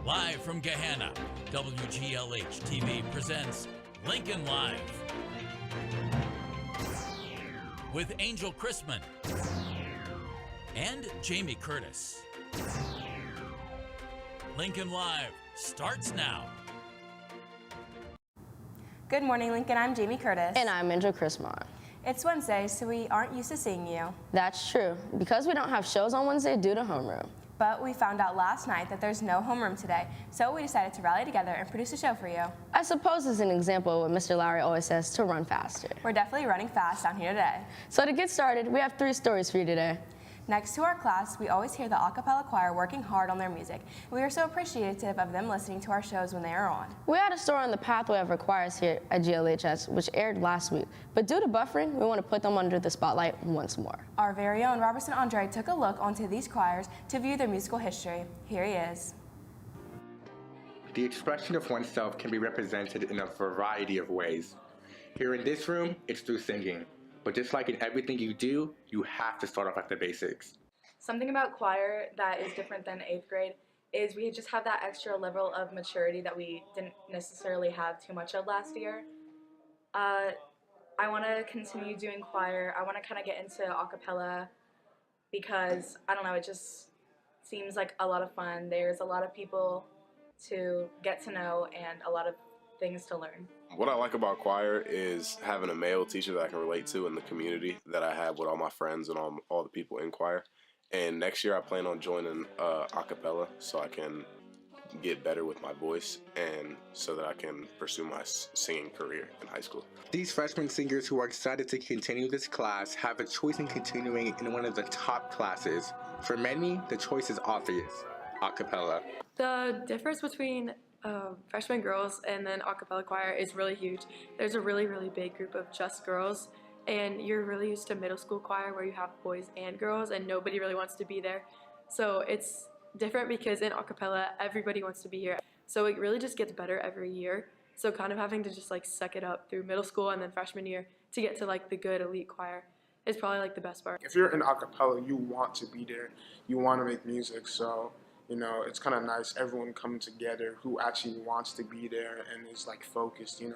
Live from Gahanna, WGLH TV presents Lincoln Live with Angel Chrisman and Jamie Curtis. Lincoln Live starts now. Good morning, Lincoln. I'm Jamie Curtis. And I'm Angel Chrisman. It's Wednesday, so we aren't used to seeing you. That's true, because we don't have shows on Wednesday due to homeroom. But we found out last night that there's no homeroom today, so we decided to rally together and produce a show for you. I suppose it's an example of what Mr. Lowry always says, to run faster. We're definitely running fast down here today. So to get started, we have 3 stories for you today. Next to our class, we always hear the a cappella choir working hard on their music. We are so appreciative of them listening to our shows when they are on. We had a story on the pathway of our choirs here at GLHS, which aired last week. But due to buffering, we want to put them under the spotlight once more. Our very own Robertson Andre took a look onto these choirs to view their musical history. Here he is. The expression of oneself can be represented in a variety of ways. Here in this room, it's through singing. But just like in everything you do, you have to start off at the basics. Something about choir that is different than 8th grade is we just have that extra level of maturity that we didn't necessarily have too much of last year. I want to continue doing choir. I want to kind of get into a cappella because, I don't know, it just seems like a lot of fun. There's a lot of people to get to know and a lot of things to learn. What I like about choir is having a male teacher that I can relate to in the community that I have with all my friends and all the people in choir. And next year I plan on joining a cappella so I can get better with my voice and so that I can pursue my singing career in high school. These freshman singers who are excited to continue this class have a choice in continuing in one of the top classes. For many, the choice is obvious, a cappella. The difference between freshman girls and then a cappella choir is really huge. There's a really big group of just girls, and you're really used to middle school choir where you have boys and girls and nobody really wants to be there. So it's different because in a cappella everybody wants to be here. So it really just gets better every year. So kind of having to just like suck it up through middle school and then freshman year to get to like the good elite choir is probably like the best part. If you're in a cappella, you want to be there. You want to make music, so you know, it's kind of nice, everyone coming together who actually wants to be there and is like focused, you know,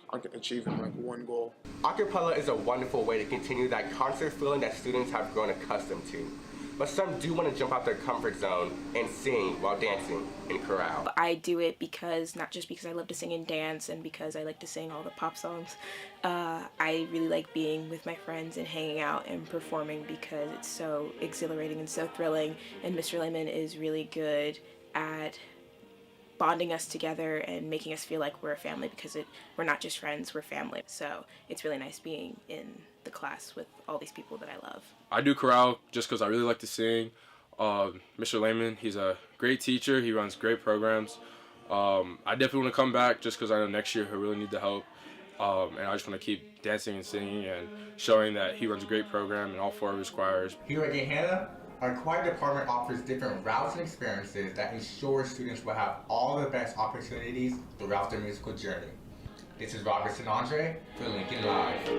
on achieving like one goal. Acapella is a wonderful way to continue that concert feeling that students have grown accustomed to. But some do want to jump out their comfort zone and sing while dancing in chorale. I do it because, not just because I love to sing and dance and because I like to sing all the pop songs. I really like being with my friends and hanging out and performing because it's so exhilarating and so thrilling. And Mr. Lehman is really good at bonding us together and making us feel like we're a family because we're not just friends, we're family. So it's really nice being in the class with all these people that I love. I do chorale just because I really like to sing. Mr. Lehman, he's a great teacher. He runs great programs. I definitely want to come back just because I know next year he'll really need the help. And I just want to keep dancing and singing and showing that he runs a great program in all 4 of his choirs. Here at Gahanna, our choir department offers different routes and experiences that ensure students will have all the best opportunities throughout their musical journey. This is Robertson Andre for Lincoln Live.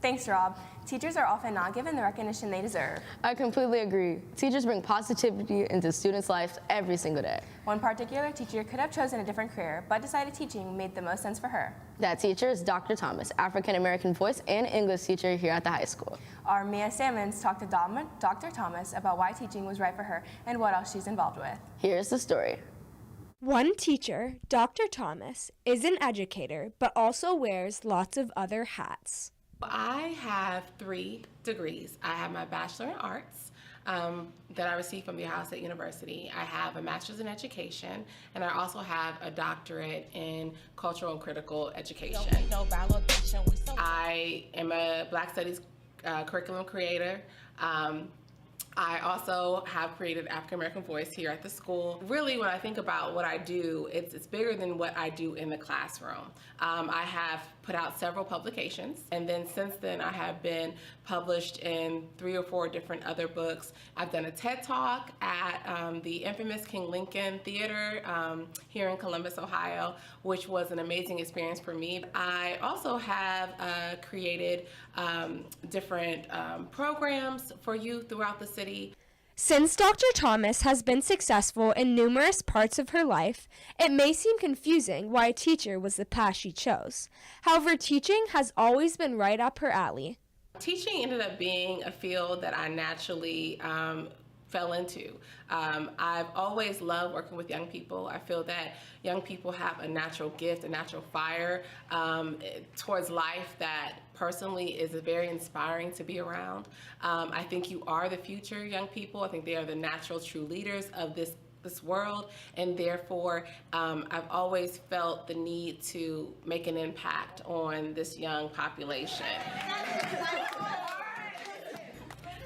Thanks, Rob. Teachers are often not given the recognition they deserve. I completely agree. Teachers bring positivity into students' lives every single day. One particular teacher could have chosen a different career, but decided teaching made the most sense for her. That teacher is Dr. Thomas, African-American voice and English teacher here at the high school. Our Mia Sammons talked to Dr. Thomas about why teaching was right for her and what else she's involved with. Here's the story. One teacher, Dr. Thomas, is an educator, but also wears lots of other hats. I have 3 degrees. I have my Bachelor in Arts that I received from Morehouse State University. I have a Master's in Education, and I also have a doctorate in Cultural and Critical Education. I am a Black Studies curriculum creator. I also have created African American Voice here at the school. Really, when I think about what I do, it's bigger than what I do in the classroom. I have put out several publications, and then since then I have been published in 3 or 4 different other books. I've done a TED Talk at the infamous King Lincoln Theater here in Columbus, Ohio, which was an amazing experience for me. I also have created different programs for youth throughout the city. Since Dr. Thomas has been successful in numerous parts of her life, it may seem confusing why teacher was the path she chose. However, teaching has always been right up her alley. Teaching ended up being a field that I naturally fell into. I've always loved working with young people. I feel that young people have a natural gift, a natural fire towards life that personally is very inspiring to be around. I think you are the future, young people. I think they are the natural, true leaders of this world, and therefore I've always felt the need to make an impact on this young population.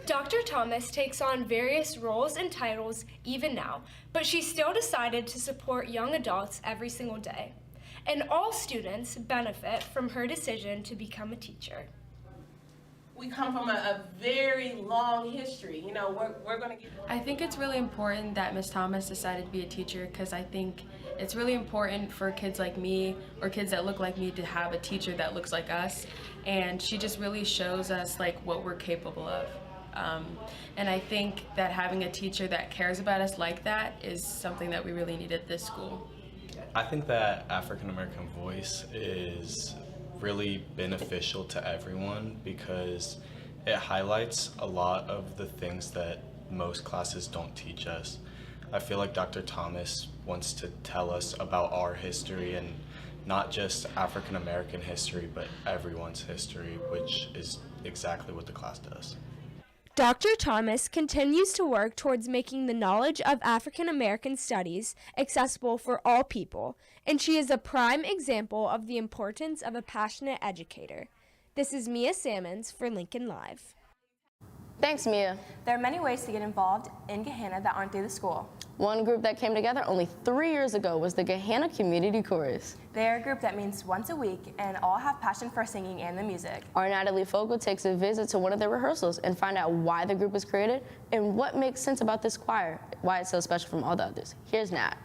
Dr. Thomas takes on various roles and titles even now, but she still decided to support young adults every single day. And all students benefit from her decision to become a teacher. We come from a very long history. You know, we're going to get... I think it's really important that Ms. Thomas decided to be a teacher, because I think it's really important for kids like me or kids that look like me to have a teacher that looks like us, and she just really shows us like what we're capable of. And I think that having a teacher that cares about us like that is something that we really need at this school. I think that African American Voice is really beneficial to everyone because it highlights a lot of the things that most classes don't teach us. I feel like Dr. Thomas wants to tell us about our history, and not just African American history, but everyone's history, which is exactly what the class does. Dr. Thomas continues to work towards making the knowledge of African American studies accessible for all people, and she is a prime example of the importance of a passionate educator. This is Mia Sammons for Lincoln Live. Thanks, Mia. There are many ways to get involved in Gahanna that aren't through the school. One group that came together only 3 years ago was the Gahanna Community Chorus. They're a group that meets once a week and all have passion for singing and the music. Our Natalie Fogel takes a visit to one of their rehearsals and find out why the group was created and what makes sense about this choir, why it's so special from all the others. Here's Nat.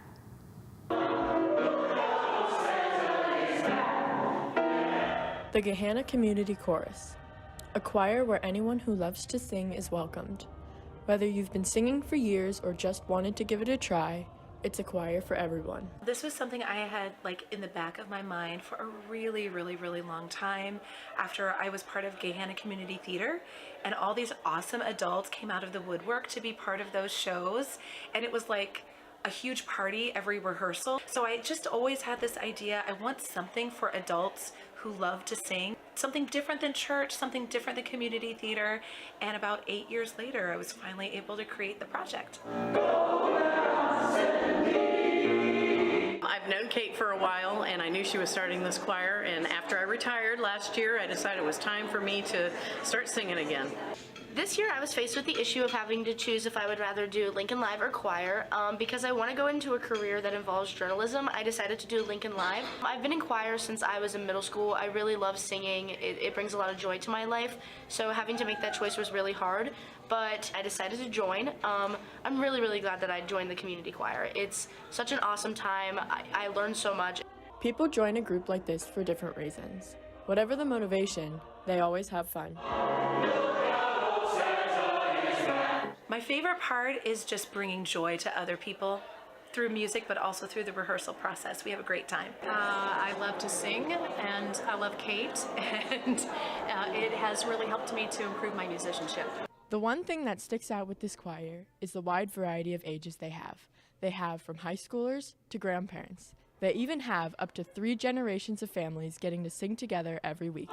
The Gahanna Community Chorus, a choir where anyone who loves to sing is welcomed. Whether you've been singing for years or just wanted to give it a try, it's a choir for everyone. This was something I had in the back of my mind for a really, really, really long time after I was part of Gahanna Community Theater, and all these awesome adults came out of the woodwork to be part of those shows, and it was like a huge party every rehearsal. So I just always had this idea, I want something for adults who love to sing, something different than church, something different than community theater, and about 8 years later I was finally able to create the project. I've known Kate for a while, and I knew she was starting this choir, and after I retired last year I decided it was time for me to start singing again. This year I was faced with the issue of having to choose if I would rather do Lincoln Live or choir. Because I want to go into a career that involves journalism, I decided to do Lincoln Live. I've been in choir since I was in middle school. I really love singing. It brings a lot of joy to my life, so having to make that choice was really hard, but I decided to join. I'm really, really glad that I joined the community choir. It's such an awesome time. I learned so much. People join a group like this for different reasons. Whatever the motivation, they always have fun. My favorite part is just bringing joy to other people through music, but also through the rehearsal process. We have a great time. I love to sing, and I love Kate, and it has really helped me to improve my musicianship. The one thing that sticks out with this choir is the wide variety of ages they have. They have from high schoolers to grandparents. They even have up to 3 generations of families getting to sing together every week.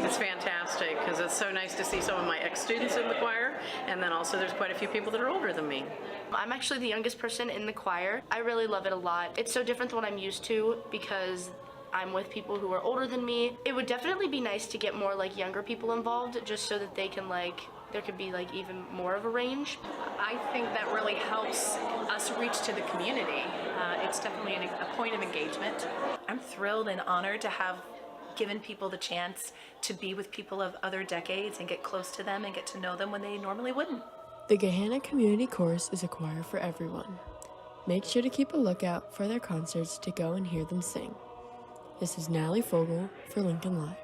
It's fantastic because it's so nice to see some of my ex-students in the choir, and then also there's quite a few people that are older than me. I'm actually the youngest person in the choir. I really love it a lot. It's so different than what I'm used to because I'm with people who are older than me. It would definitely be nice to get more like younger people involved, just so that they can there could be even more of a range. I think that really helps us reach to the community. It's definitely a point of engagement. I'm thrilled and honored to have given people the chance to be with people of other decades and get close to them and get to know them when they normally wouldn't. The Gahanna Community Chorus is a choir for everyone. Make sure to keep a lookout for their concerts to go and hear them sing. This is Natalie Fogel for Lincoln Live.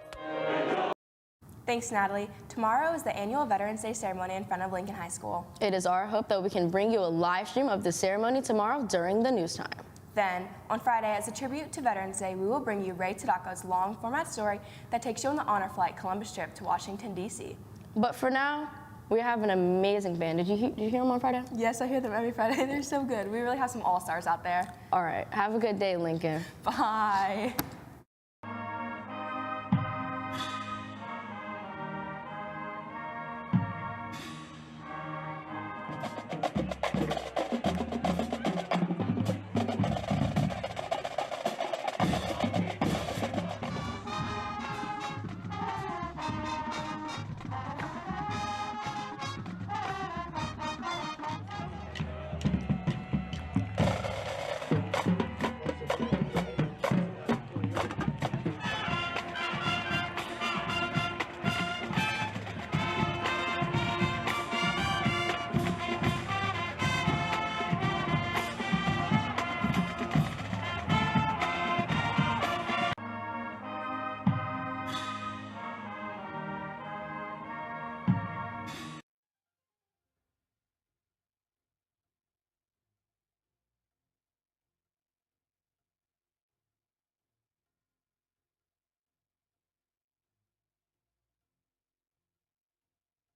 Thanks, Natalie. Tomorrow is the annual Veterans Day ceremony in front of Lincoln High School. It is our hope that we can bring you a live stream of the ceremony tomorrow during the news time. Then, on Friday, as a tribute to Veterans Day, we will bring you Ray Tadako's long-format story that takes you on the Honor Flight Columbus trip to Washington, D.C. But for now, we have an amazing band. Did you hear them on Friday? Yes, I hear them every Friday. They're so good. We really have some all-stars out there. All right. Have a good day, Lincoln. Bye.